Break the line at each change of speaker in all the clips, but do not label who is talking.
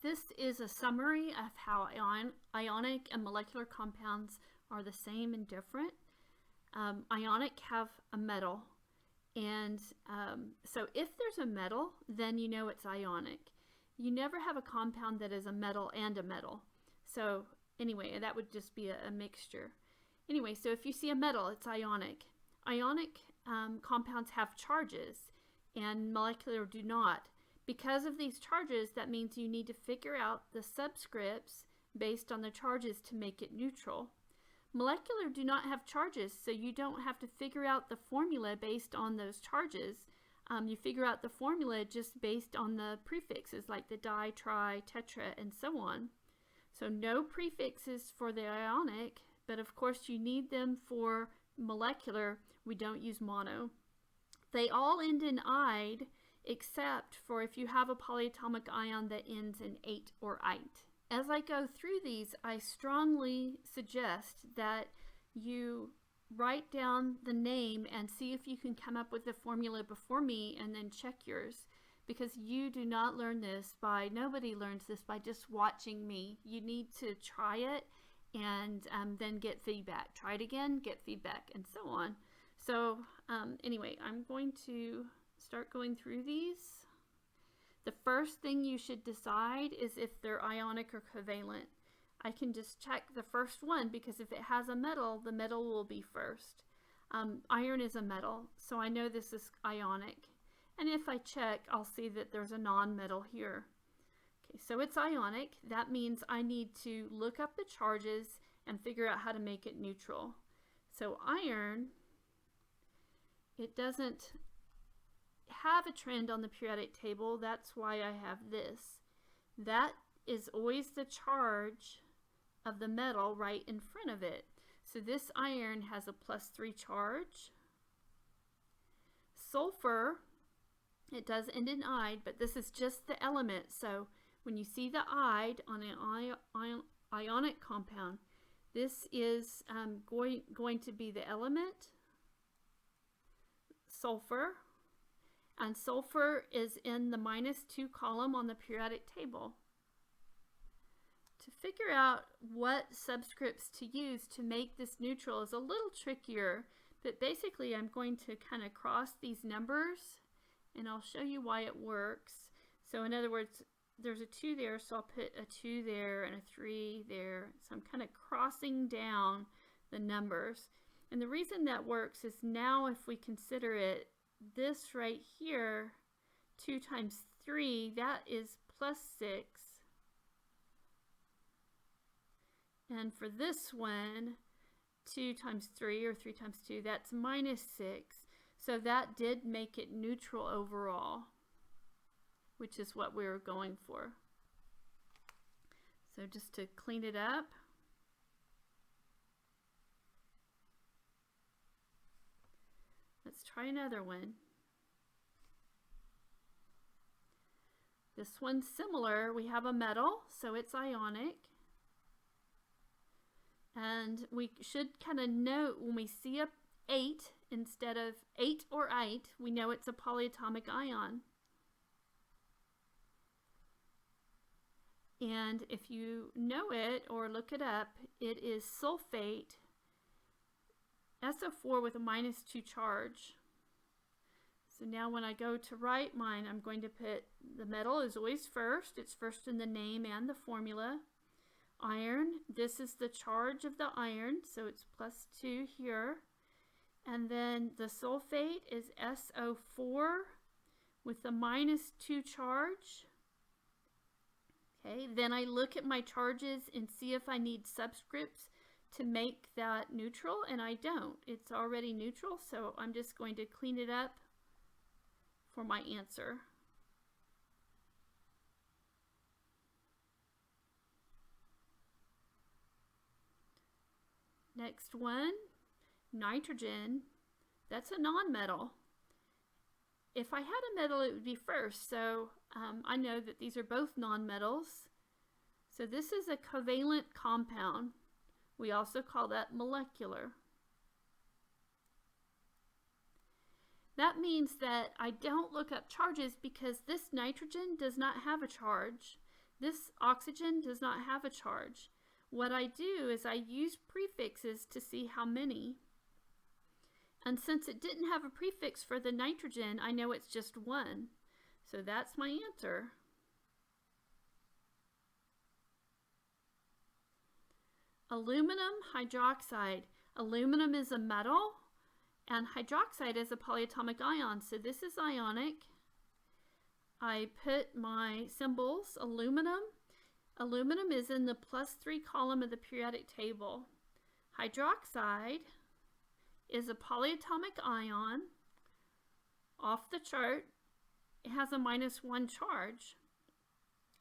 This is a summary of how ionic and molecular compounds are the same and different. Ionic have a metal, and so if there's a metal, then you know it's ionic. You never have a compound that is a metal and a metal. So anyway, that would just be a mixture. Anyway, so if you see a metal, it's ionic. Ionic compounds have charges, and molecular do not. Because of these charges, that means you need to figure out the subscripts based on the charges to make it neutral. Molecular do not have charges, so you don't have to figure out the formula based on those charges. You figure out the formula just based on the prefixes like the di, tri, tetra, and so on. So no prefixes for the ionic, but of course you need them for molecular. We don't use mono. They all end in "ide," except for if you have a polyatomic ion that ends in "ate" or "ite." As I go through these, I strongly suggest that you write down the name and see if you can come up with the formula before me and then check yours, because you do not learn this by, nobody learns this by just watching me. You need to try it and then get feedback. Try it again, get feedback, and so on. So anyway, I'm going to start going through these. The first thing you should decide is if they're ionic or covalent. I can just check the first one because if it has a metal, the metal will be first. Iron is a metal, so I know this is ionic. And if I check, I'll see that there's a non-metal here. Okay, so it's ionic. That means I need to look up the charges and figure out how to make it neutral. So iron, it doesn't have a trend on the periodic table. That's why I have this. That is always the charge of the metal right in front of it. So this iron has a +3 charge. Sulfur, it does end in "ide," but this is just the element. So when you see the "ide" on an ionic compound, this is going to be the element, sulfur. And sulfur is in the -2 column on the periodic table. To figure out what subscripts to use to make this neutral is a little trickier, but basically I'm going to kind of cross these numbers and I'll show you why it works. So in other words, there's a 2 there, so I'll put a 2 there and a 3 there. So I'm kind of crossing down the numbers. And the reason that works is now if we consider it, this right here, 2 times 3, that is +6. And for this one, 2 times 3 or 3 times 2, that's -6. So that did make it neutral overall, which is what we were going for. So just to clean it up. Let's try another one. This one's similar. We have a metal, so it's ionic. And we should kind of note when we see a 8 instead of "ate" or "ite, we know it's a polyatomic ion. And if you know it or look it up, it is sulfate, SO4 with a -2 charge. So now when I go to write mine, I'm going to put, the metal is always first. It's first in the name and the formula. Iron, this is the charge of the iron, so it's +2 here. And then the sulfate is SO4 with a -2 charge. Okay, then I look at my charges and see if I need subscripts to make that neutral, and I don't. It's already neutral, so I'm just going to clean it up for my answer. Next one, nitrogen. That's a non-metal. If I had a metal, it would be first, so I know that these are both non-metals. So this is a covalent compound. We also call that molecular. That means that I don't look up charges because this nitrogen does not have a charge. This oxygen does not have a charge. What I do is I use prefixes to see how many. And since it didn't have a prefix for the nitrogen, I know it's just 1. So that's my answer. Aluminum hydroxide. Aluminum is a metal, and hydroxide is a polyatomic ion. So this is ionic. I put my symbols, aluminum. Aluminum is in the +3 column of the periodic table. Hydroxide is a polyatomic ion, off the chart. It has a -1 charge.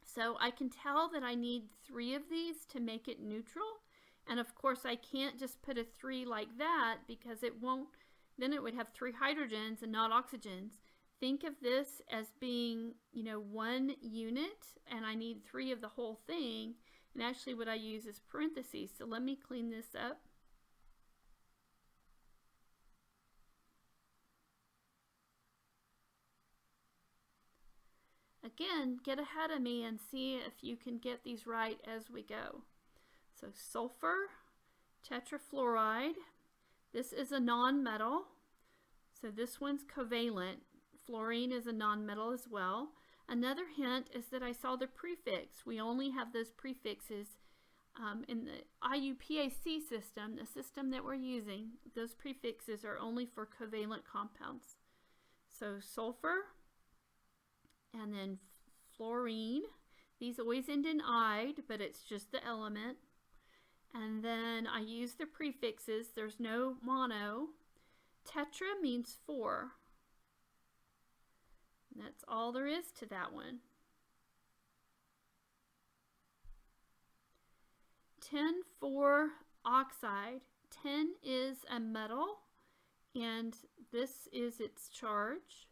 So I can tell that I need 3 of these to make it neutral. And of course I can't just put a 3 like that, because it won't, then it would have 3 hydrogens and not oxygens. Think of this as being, 1 unit, and I need 3 of the whole thing. And actually what I use is parentheses. So let me clean this up. Again, get ahead of me and see if you can get these right as we go. So sulfur tetrafluoride. This is a nonmetal. So this one's covalent. Fluorine is a nonmetal as well. Another hint is that I saw the prefix. We only have those prefixes in the IUPAC system, the system that we're using. Those prefixes are only for covalent compounds. So sulfur, and then fluorine. These always end in "ide," but it's just the element. And then I use the prefixes. There's no mono. Tetra means 4. And that's all there is to that one. Tin-4 oxide. Tin is a metal, and this is its charge.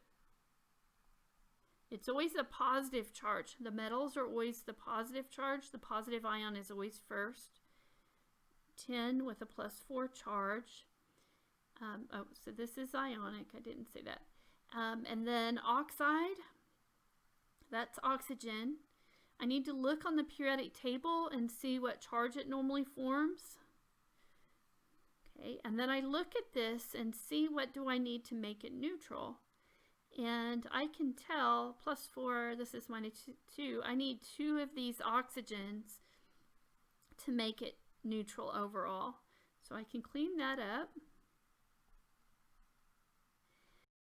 It's always a positive charge. The metals are always the positive charge. The positive ion is always first. Tin with a +4 charge. So this is ionic. I didn't say that. And then oxide, that's oxygen. I need to look on the periodic table and see what charge it normally forms. Okay, and then I look at this and see what do I need to make it neutral. And I can tell, +4, this is -2, I need 2 of these oxygens to make it neutral overall. So I can clean that up.